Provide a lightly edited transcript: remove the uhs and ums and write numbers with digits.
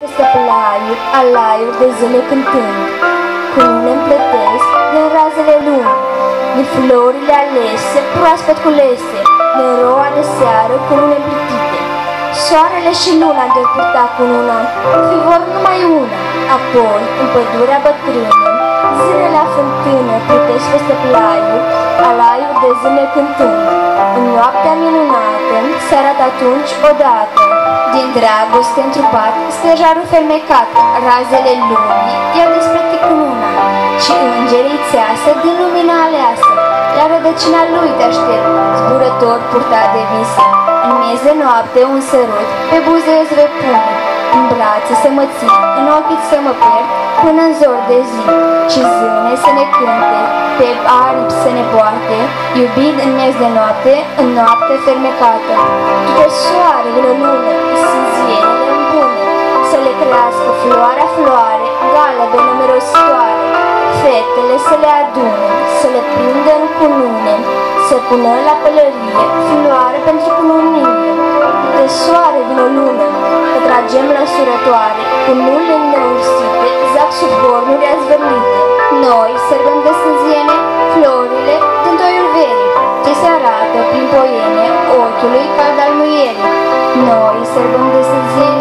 Peste plaiuri, alaiuri de zile cântând, cu lune împlătesc din razele lunii, din florile alese, proaspăt culese, din roa de seară cu lune împlitite. Soarele și luna de purta cu luna, fi vor numai una. Apoi, în pădurea bătrână, zile la fântână, plutesc peste plaiuri, alaiuri de zile cântând. În noaptea minunată, se arată atunci odată, din dragoste întrupat, stejarul fermecat, razele lumii i-au despletit cu luna, și îngerii țeasă din lumina aleasă, la rădăcina lui te aștept, zburător purtat de vise. În miez de noapte un sărut, pe buze îți vei pune, în brațe să mă țin, în ochii să mă pierd, până în zor de zi, și zâne să ne cânte, pe aripi să ne poarte, iubit în miez de noapte, în noapte fermecată. Tu de soare, de lună, sânzienile îmbune, să le crească floarea floare, galebe numerositoare, fetele să le adune, să le prindă în cunune, să pună la pălărie floare pentru cununie. De soare, de lună, că tragem la surătoare, cu nule neursite, zac sub bornuri azvârlite. Noi sărbăm de sânziene florile din toiul verii, ce se arată prin poiene ochiului cald al muierii. Noi sărbăm de sânziene